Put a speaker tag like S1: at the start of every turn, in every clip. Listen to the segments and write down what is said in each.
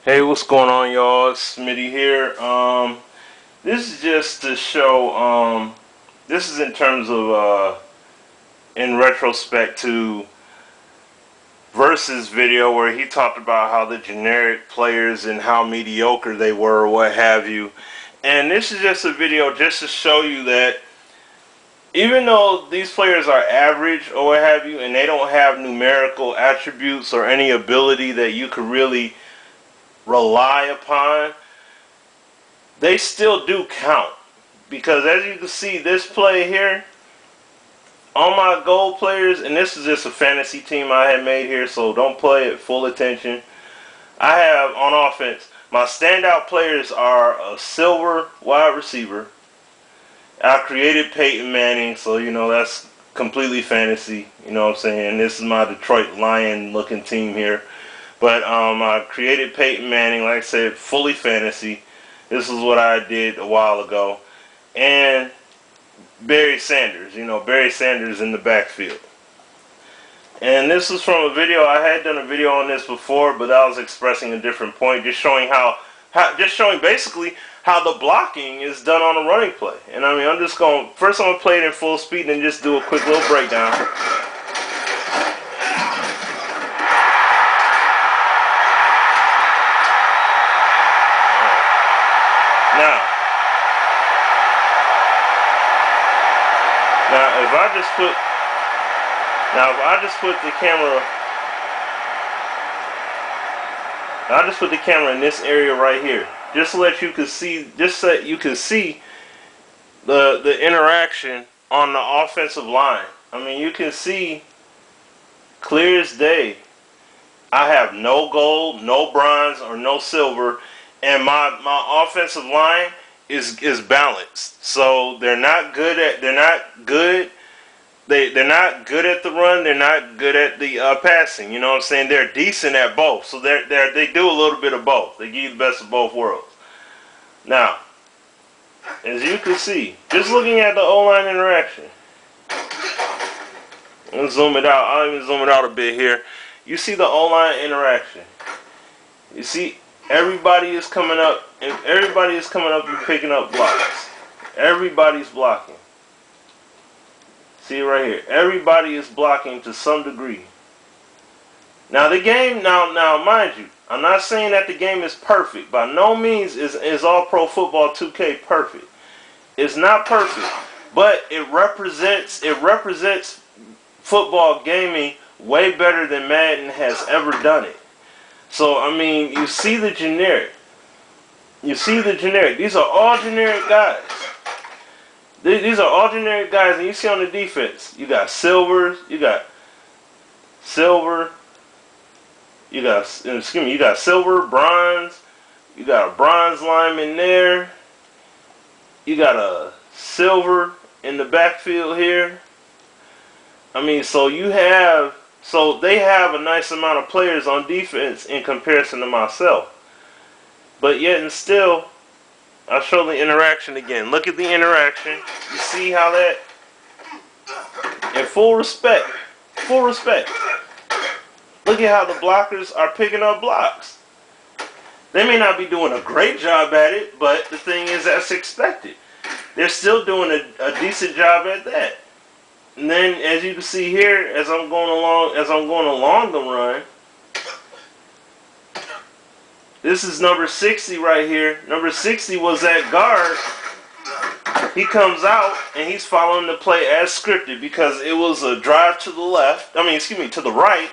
S1: Hey, what's going on, y'all? It's Smitty here. This is just to show. This is in terms of in retrospect to Versus video where he talked about how the generic players and how mediocre they were, or what have you. And this is just a video just to show you that even though these players are average or what have you, and they don't have numerical attributes or any ability that you could really rely upon, they still do count. Because as you can see, this play here, all my goal players, and this is just a fantasy team I had made here, so don't play it full attention. I have on offense, my standout players are a silver wide receiver. I created Peyton Manning, so that's completely fantasy. You know what I'm saying? This is my Detroit Lion looking team here. But I created Peyton Manning, like I said, fully fantasy. This is what I did a while ago. And Barry Sanders, Barry Sanders in the backfield. And this is from a video. I had done a video on this before, but I was expressing a different point, just showing basically how the blocking is done on a running play. And I mean, I'm going to play it in full speed and just do a quick little breakdown. Now, if I just put the camera in this area right here, just so that you can see, the interaction on the offensive line. I mean, you can see clear as day. I have no gold, no bronze, or no silver, and my offensive line is balanced. So they're not good at the run. They're not good at the passing. You know what I'm saying? They're decent at both. So they do a little bit of both. They give you the best of both worlds. Now, as you can see, just looking at the O-line interaction. Let's zoom it out. I'll even zoom it out a bit here. You see the O-line interaction. You see everybody is coming up and picking up blocks. Everybody's blocking. See it right here. Everybody is blocking to some degree. Now the game, now mind you, I'm not saying that the game is perfect. By no means is all Pro Football 2K perfect. It's not perfect, but it represents football gaming way better than Madden has ever done it. So I mean, you see the generic. These are all generic guys. These are all generic guys, and you see on the defense, you got silver, you got silver, bronze, you got a bronze lineman there, you got a silver in the backfield here. I mean, so they have a nice amount of players on defense in comparison to myself. But yet and still, I'll show the interaction again. Look at the interaction. You see how that, in full respect. Look at how the blockers are picking up blocks. They may not be doing a great job at it, but the thing is, that's expected. They're still doing a decent job at that. And then, as you can see here, as I'm going along the run, this is number 60 right here. Number 60 was that guard. He comes out and he's following the play as scripted because it was a drive to the left. To the right.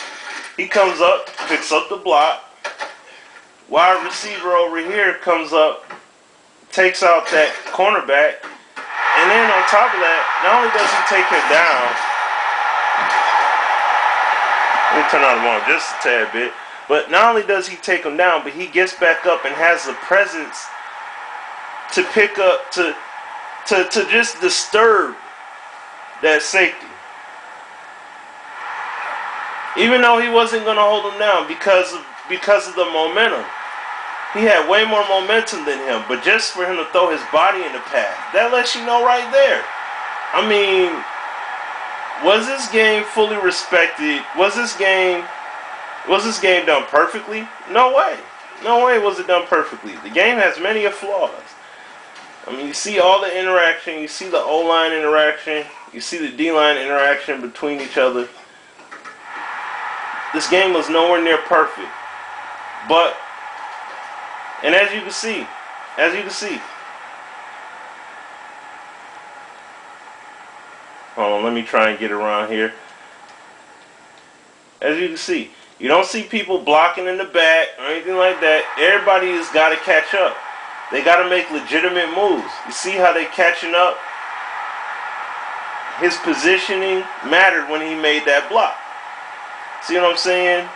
S1: He comes up, picks up the block. Wide receiver over here comes up, takes out that cornerback. And then on top of that, not only does he take him down, let me turn on the volume just a tad bit, but not only does he take him down, but he gets back up and has the presence to pick up, to just disturb that safety. Even though he wasn't going to hold him down because of the momentum. He had way more momentum than him, but just for him to throw his body in the path, that lets you know right there. I mean, was this game fully respected? Was this game done perfectly? No way. No way was it done perfectly. The game has many flaws. I mean, you see all the interaction, you see the O-line interaction, you see the D-line interaction between each other. This game was nowhere near perfect. But, and as you can see, hold on, let me try and get around here. As you can see, you don't see people blocking in the back or anything like that. Everybody has got to catch up. They got to make legitimate moves. You see how they catching up? His positioning mattered when he made that block. See what I'm saying?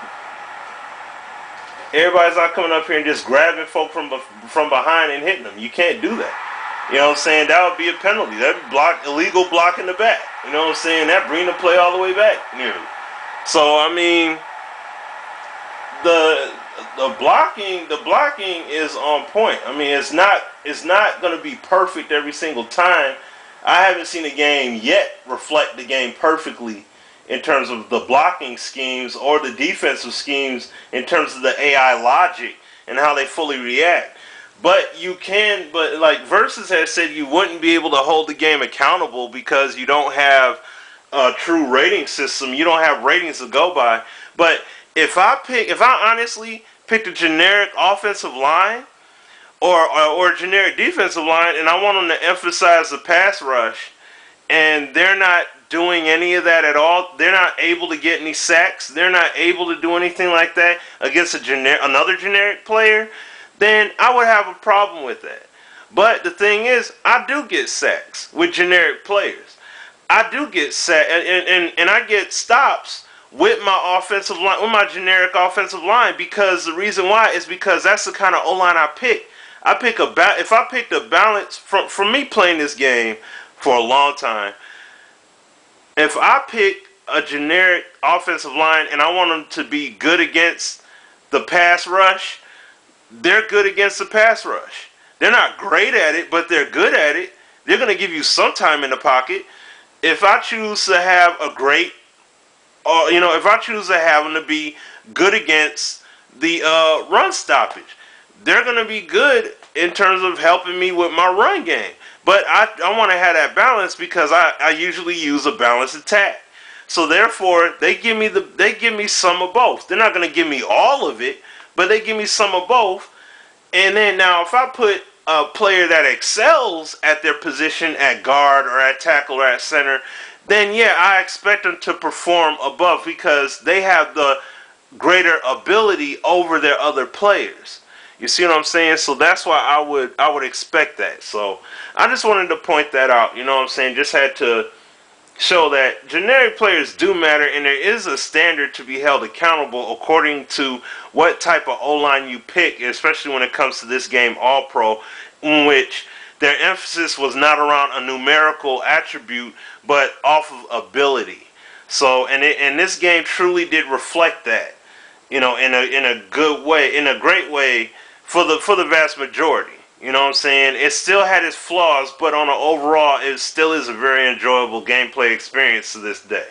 S1: Everybody's not coming up here and just grabbing folk from behind and hitting them. You can't do that. You know what I'm saying? That would be a penalty. That would block illegal block in the back. You know what I'm saying? That bring the play all the way back nearly. So I mean, the blocking is on point. I mean, it's not going to be perfect every single time. I haven't seen a game yet reflect the game perfectly in terms of the blocking schemes or the defensive schemes in terms of the AI logic and how they fully react. But you can, but like Versus has said, you wouldn't be able to hold the game accountable because you don't have a true rating system. You don't have ratings to go by. But if I honestly picked a generic offensive line or a generic defensive line, and I want them to emphasize the pass rush, and they're not doing any of that at all, they're not able to get any sacks, they're not able to do anything like that against another generic player, then I would have a problem with that. But the thing is, I do get sacks with generic players. I do get sacks, and I get stops with my offensive line, with my generic offensive line, because the reason why is because that's the kind of O-line I pick. If I picked a balance from me playing this game for a long time, if I pick a generic offensive line and I want them to be good against the pass rush, they're good against the pass rush. They're not great at it, but they're good at it. They're going to give you some time in the pocket. If I choose to have a great, if I choose to have them to be good against the run stoppage, they're going to be good in terms of helping me with my run game. But I want to have that balance because I usually use a balanced attack. So therefore, they give me some of both. They're not going to give me all of it, but they give me some of both. And then now, if I put a player that excels at their position at guard or at tackle or at center, then yeah, I expect them to perform above because they have the greater ability over their other players. You see what I'm saying? So that's why I would expect that. So I just wanted to point that out. You know what I'm saying? Just had to show that generic players do matter, and there is a standard to be held accountable according to what type of O-line you pick, especially when it comes to this game All-Pro, in which their emphasis was not around a numerical attribute, but off of ability. So, and this game truly did reflect that, you know, in a good way, in a great way for the vast majority. You know what I'm saying? It still had its flaws, but on an overall, it still is a very enjoyable gameplay experience to this day.